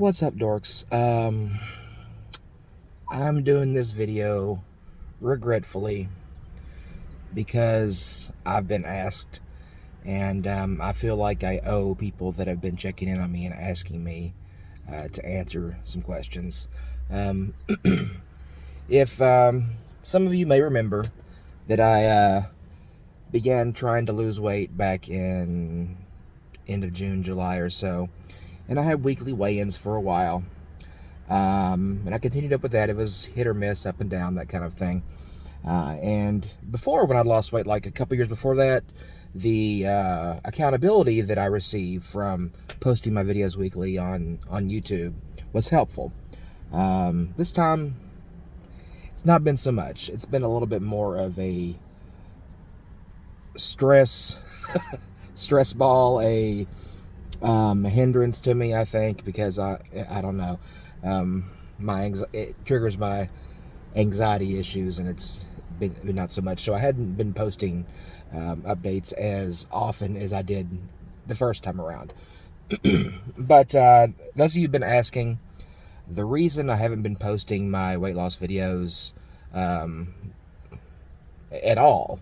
What's up, dorks? I'm doing this video regretfully because I've been asked, and I feel like I owe people that have been checking in on me and asking me to answer some questions. Um, if some of you may remember that I began trying to lose weight back in end of June, July or so, and I had weekly weigh-ins for a while. And I continued up with that. It was hit or miss, up and down, that kind of thing. And before, when I lost weight, like a couple years before that, the accountability that I received from posting my videos weekly on YouTube was helpful. This time, it's not been so much. It's been a little bit more of a stress ball, a hindrance to me, I think, because I don't know, it triggers my anxiety issues, and it's been not so much. So I hadn't been posting updates as often as I did the first time around. But those of you who've been asking, the reason I haven't been posting my weight loss videos at all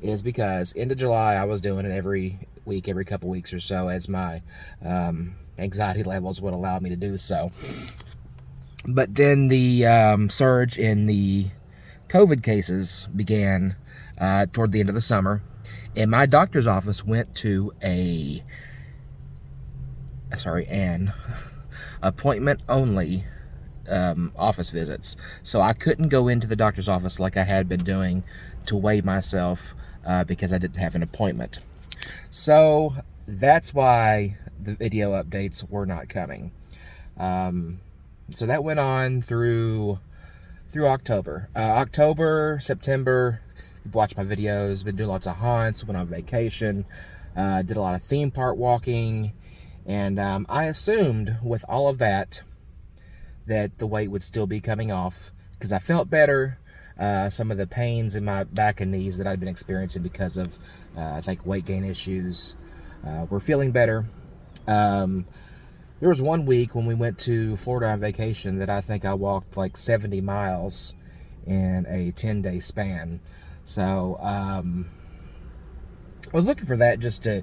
is because end of July I was doing it every week, every couple weeks or so, as my anxiety levels would allow me to do so. But then the surge in the COVID cases began toward the end of the summer, and my doctor's office went to an appointment only office visits. So I couldn't go into the doctor's office like I had been doing to weigh myself because I didn't have an appointment. So that's why the video updates were not coming. So that went on through October. October, September, you've watched my videos, been doing lots of haunts, went on vacation, did a lot of theme park walking, and I assumed with all of that the weight would still be coming off because I felt better. Some of the pains in my back and knees that I'd been experiencing because of, I think, weight gain issues were feeling better. There was one week when we went to Florida on vacation that I think I walked like 70 miles in a 10-day span. So I was looking for that just to,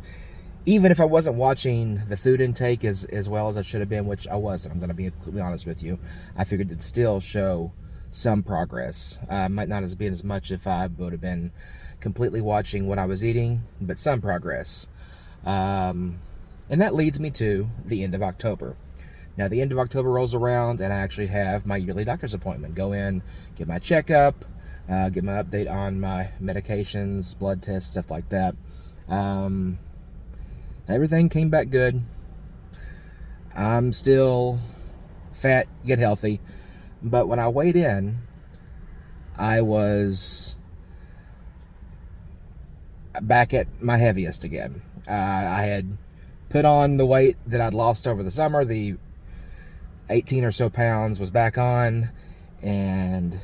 even if I wasn't watching the food intake as well as I should have been, which I wasn't, I'm going to be completely honest with you, I figured it'd still show some progress. Might not have been as much if I would have been completely watching what I was eating, but some progress. And that leads me to the end of October. Now, the end of October rolls around, and I actually have my yearly doctor's appointment. Go in, get my checkup, get my update on my medications, blood tests, stuff like that. Everything came back good. I'm still fat, yet healthy. But when I weighed in, I was back at my heaviest again. I had put on the weight that I'd lost over the summer. The 18 or so pounds was back on, and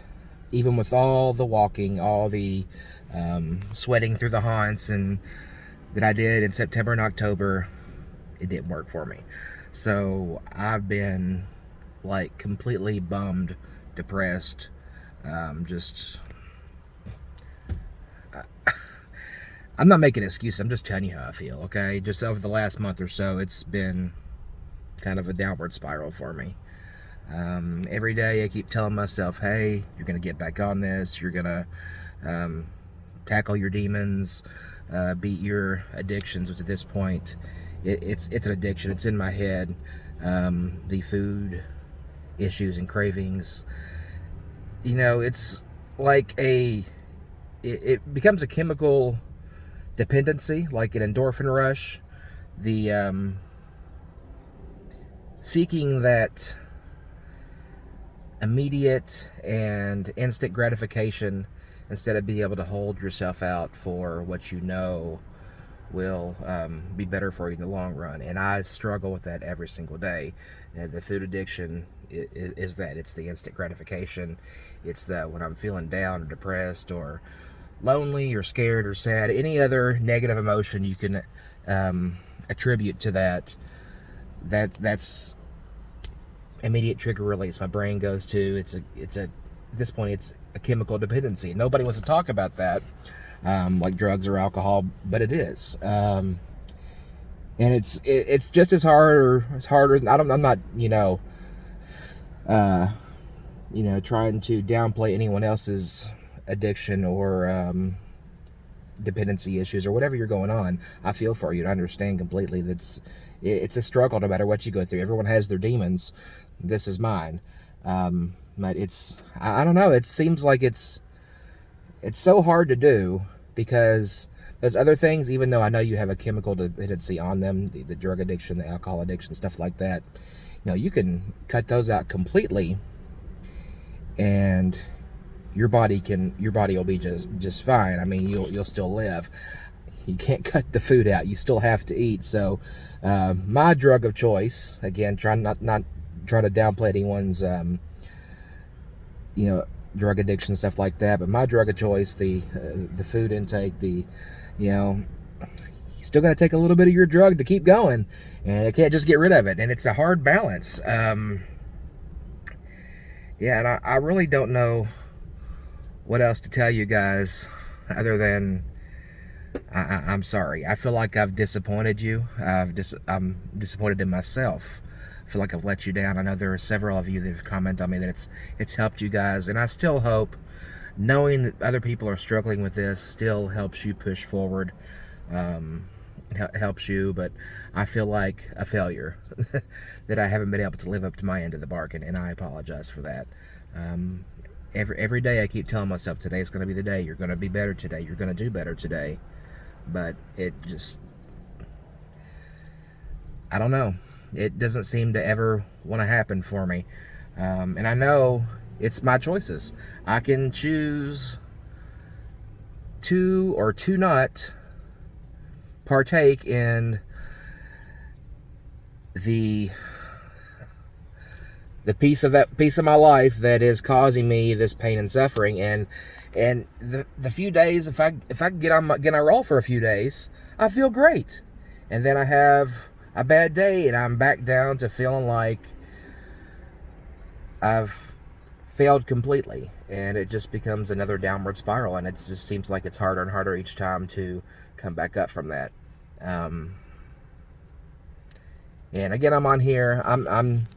even with all the walking, all the sweating through the haunts and that I did in September and October, it didn't work for me. So I've been like completely bummed, depressed, I'm not making excuses, I'm just telling you how I feel, okay? Just over the last month or so, it's been kind of a downward spiral for me. Every day I keep telling myself, hey, you're gonna get back on this, you're gonna tackle your demons, beat your addictions, which at this point, it's an addiction, it's in my head. The food issues and cravings, you know, it's like it becomes a chemical dependency, like an endorphin rush. The seeking that immediate and instant gratification instead of being able to hold yourself out for what you know will be better for you in the long run. And I struggle with that every single day. And the food addiction is that. It's the instant gratification. It's that when I'm feeling down or depressed or lonely or scared or sad, any other negative emotion you can attribute to that's immediate trigger release. My brain goes to, it's a at this point it's a chemical dependency. Nobody wants to talk about that, like drugs or alcohol, but it is. And it's just as hard, or it's harder. I'm not trying to downplay anyone else's addiction or dependency issues or whatever you're going on. I feel for you. I understand completely. It's a struggle no matter what you go through. Everyone has their demons. This is mine. But I don't know. It seems like it's so hard to do, because there's other things, even though I know you have a chemical dependency on them, the drug addiction, the alcohol addiction, stuff like that. You can cut those out completely, and your body will be just fine. I mean, you'll still live. You can't cut the food out. You still have to eat. So my drug of choice, again, not trying to downplay anyone's drug addiction, stuff like that, but my drug of choice, the food intake, you're still going to take a little bit of your drug to keep going, and you can't just get rid of it, and it's a hard balance. And I really don't know what else to tell you guys other than I'm sorry. I feel like I've disappointed you. I'm disappointed in myself. I feel like I've let you down. I know there are several of you that have commented on me that it's helped you guys, and I still hope knowing that other people are struggling with this still helps you push forward, helps you. But I feel like a failure that I haven't been able to live up to my end of the bargain, and I apologize for that. Every day I keep telling myself, today's going to be the day. You're going to be better today. You're going to do better today. But it just, I don't know. It doesn't seem to ever want to happen for me. And I know it's my choices. I can choose to or to not partake in the piece of my life that is causing me this pain and suffering. And the few days, if I get on a roll for a few days, I feel great. And then I have a bad day and I'm back down to feeling like I've failed completely, and it just becomes another downward spiral, and it just seems like it's harder and harder each time to come back up from that. And again, I'm on here. I'm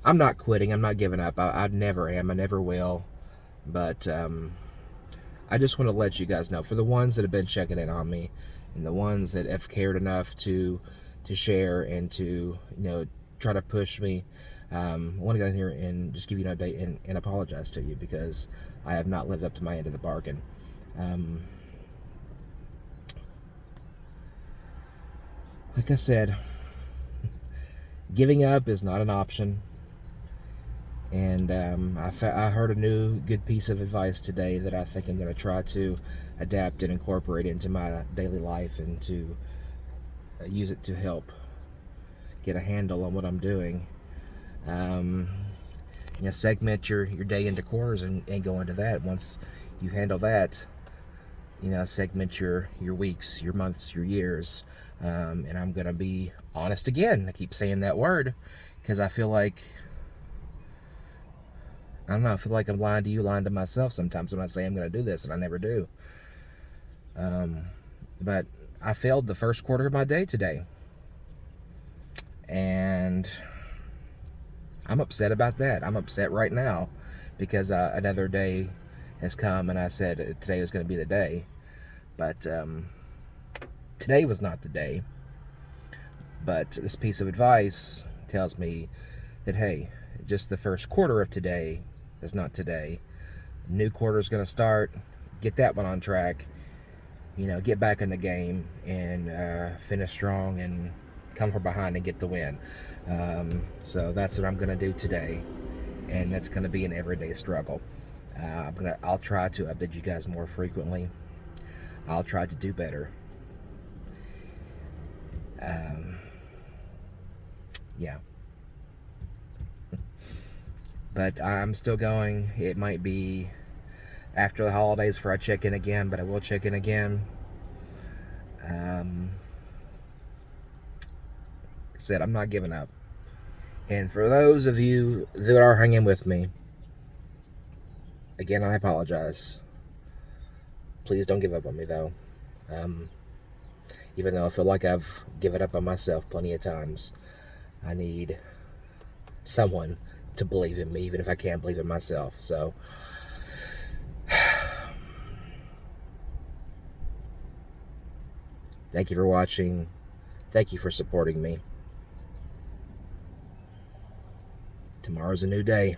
not quitting. I'm not giving up. I never am. I never will. But I just want to let you guys know, for the ones that have been checking in on me, and the ones that have cared enough to share and to try to push me, I want to get in here and just give you an update and apologize to you, because I have not lived up to my end of the bargain. Like I said, giving up is not an option. And I heard a new good piece of advice today that I think I'm going to try to adapt and incorporate into my daily life, and to use it to help get a handle on what I'm doing. Segment your day into quarters and go into that. Once you handle that, segment your weeks, your months, your years. And I'm going to be honest again. I keep saying that word because I feel like, I don't know, I feel like I'm lying to you, lying to myself sometimes when I say I'm going to do this and I never do. But I failed the first quarter of my day today. And I'm upset about that. I'm upset right now because another day has come and I said today was going to be the day. But today was not the day. But this piece of advice tells me that, hey, just the first quarter of today is not today. New quarter is going to start. Get that one on track. Get back in the game and finish strong and come from behind and get the win. So that's what I'm going to do today, and that's going to be an everyday struggle. I'll try to update you guys more frequently. I'll try to do better. Yeah. But I'm still going. It might be after the holidays before I check in again, but I will check in again. Like I said, I'm not giving up. And for those of you that are hanging with me, again, I apologize. Please don't give up on me, though. Even though I feel like I've given up on myself plenty of times, I need someone to believe in me, even if I can't believe in myself. So, thank you for watching. Thank you for supporting me. Tomorrow's a new day.